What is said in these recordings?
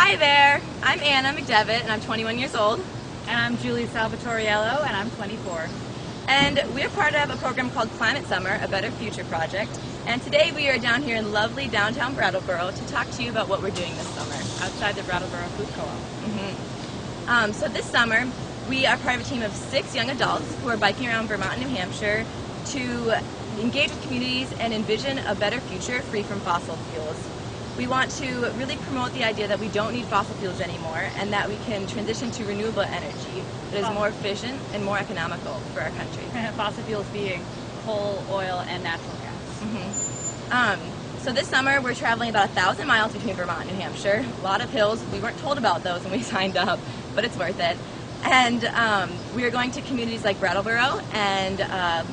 Hi there, I'm Anna McDevitt and I'm 21 years old. And I'm Julie Salvatoriello and I'm 24. And we're part of a program called Climate Summer, a Better Future project. And today we are down here in lovely downtown Brattleboro to talk to you about what we're doing this summer. Outside the Brattleboro Food Co-op. So this summer we are part of a team of 6 young adults who are biking around Vermont and New Hampshire to engage with communities and envision a better future free from fossil fuels. We want to really promote the idea that we don't need fossil fuels anymore and that we can transition to renewable energy that is more efficient and more economical for our country. Fossil fuels being coal, oil, and natural gas. So this summer we're traveling about 1,000 miles between Vermont and New Hampshire. A lot of hills. We weren't told about those when we signed up, but it's worth it. And we are going to communities like Brattleboro and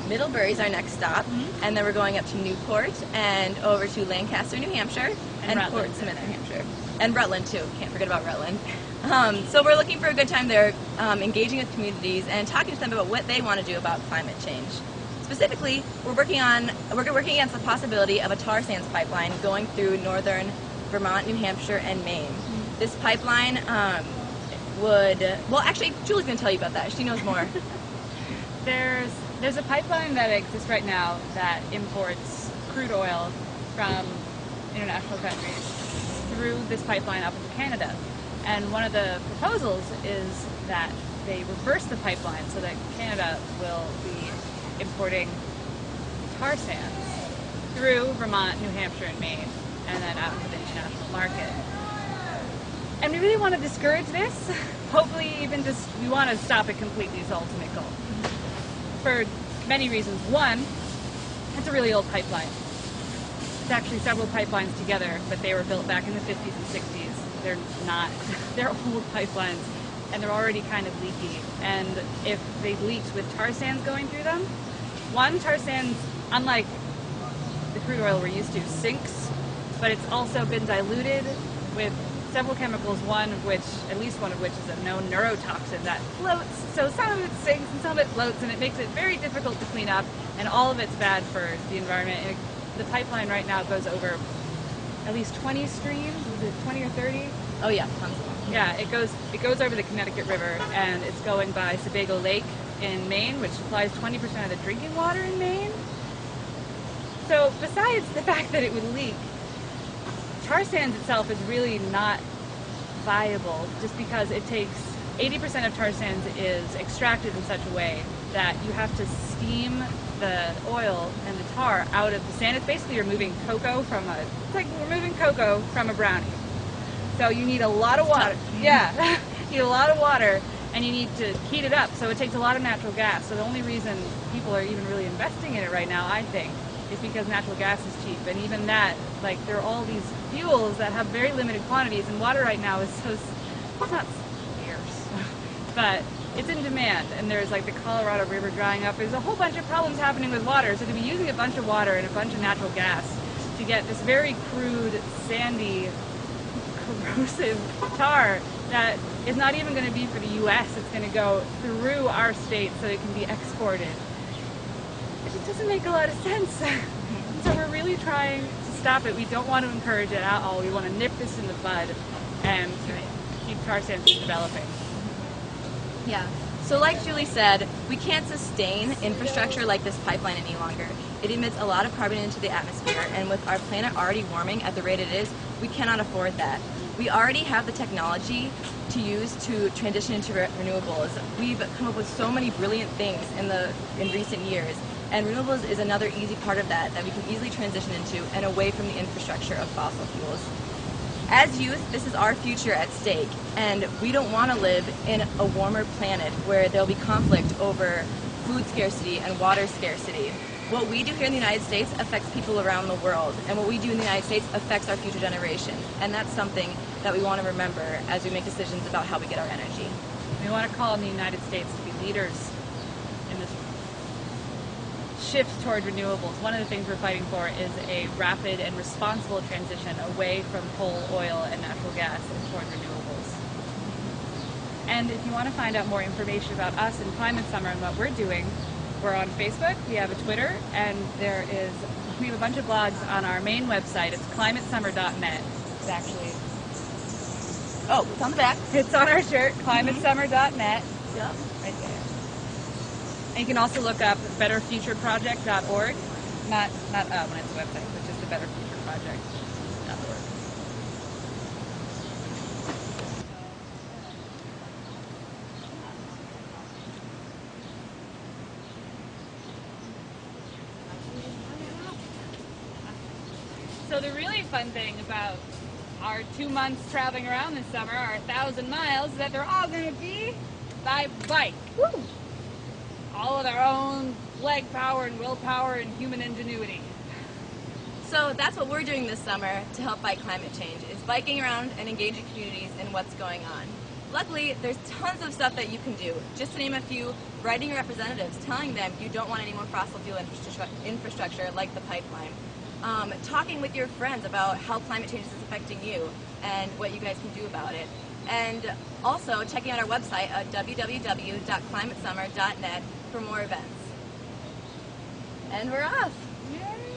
Middlebury is our next stop. And then we're going up to Newport and over to Lancaster, New Hampshire, and Rutland. Fort Smith, New Hampshire. And Rutland too. Can't forget about Rutland. So we're looking for a good time there, engaging with communities and talking to them about what they want to do about climate change. Specifically, we're working against the possibility of a tar sands pipeline going through northern Vermont, New Hampshire, and Maine. This pipeline actually, Julie's going to tell you about that. She knows more. There's a pipeline that exists right now that imports crude oil from international countries through this pipeline up into Canada. And one of the proposals is that they reverse the pipeline so that Canada will be importing tar sands through Vermont, New Hampshire, and Maine, and then out into the international market. And we really want to discourage this. Hopefully we want to stop it completely is the ultimate goal. For many reasons. One, it's a really old pipeline. It's actually several pipelines together, but they were built back in the 50s and 60s. They're old pipelines, and they're already kind of leaky. And if they leaked with tar sands going through them, one, tar sands, unlike the crude oil we're used to, sinks, but it's also been diluted with several chemicals, at least one of which is a known neurotoxin that floats. So some of it sinks and some of it floats, and it makes it very difficult to clean up, and all of it's bad for the environment. And the pipeline right now goes over at least 20 streams. Is it 20 or 30? Oh yeah, tons of them. Yeah, it goes over the Connecticut River, and it's going by Sebago Lake in Maine, which supplies 20% of the drinking water in Maine. So besides the fact that it would leak, tar sands itself is really not viable just because it takes 80% of tar sands is extracted in such a way that you have to steam the oil and the tar out of the sand. It's basically removing cocoa from a brownie. So you need a lot of water. Yeah, you need a lot of water, and you need to heat it up. So it takes a lot of natural gas. So the only reason people are even really investing in it right now, I think, is because natural gas is cheap. And even that, there are all these fuels that have very limited quantities, and water right now is it's not scarce, but it's in demand. And there's the Colorado River drying up. There's a whole bunch of problems happening with water. So to be using a bunch of water and a bunch of natural gas to get this very crude, sandy, corrosive tar that is not even going to be for the U.S. It's going to go through our state so it can be exported. It just doesn't make a lot of sense. So we're really trying to stop it. We don't want to encourage it at all. We want to nip this in the bud and keep tar sands from developing. Yeah. So like Julie said, we can't sustain infrastructure like this pipeline any longer. It emits a lot of carbon into the atmosphere, and with our planet already warming at the rate it is, we cannot afford that. We already have the technology to use to transition into renewables. We've come up with so many brilliant things in recent years, and renewables is another easy part of that we can easily transition into and away from the infrastructure of fossil fuels. As youth, this is our future at stake, and we don't want to live in a warmer planet where there'll be conflict over food scarcity and water scarcity. What we do here in the United States affects people around the world, and what we do in the United States affects our future generation, and that's something that we want to remember as we make decisions about how we get our energy. We want to call on the United States to be leaders in this shift toward renewables. One of the things we're fighting for is a rapid and responsible transition away from coal, oil, and natural gas and toward renewables. And if you want to find out more information about us and Climate Summer and what we're doing, we're on Facebook, we have a Twitter, and we have a bunch of blogs on our main website. It's climatesummer.net. It's actually Oh, it's on the back. It's on our shirt, climatesummer.net. Yep. Right there. And you can also look up betterfutureproject.org. Not when it's a website, but just the Better Future Project.org. So the really fun thing about our 2 months traveling around this summer, our 1,000 miles, is that they're all going to be by bike. Woo! All of their own leg power and willpower and human ingenuity. So that's what we're doing this summer to help fight climate change, is biking around and engaging communities in what's going on. Luckily, there's tons of stuff that you can do. Just to name a few, writing your representatives, telling them you don't want any more fossil fuel infrastructure like the pipeline. Talking with your friends about how climate change is affecting you and what you guys can do about it. And also checking out our website at www.climatesummer.net for more events. And we're off! Yay!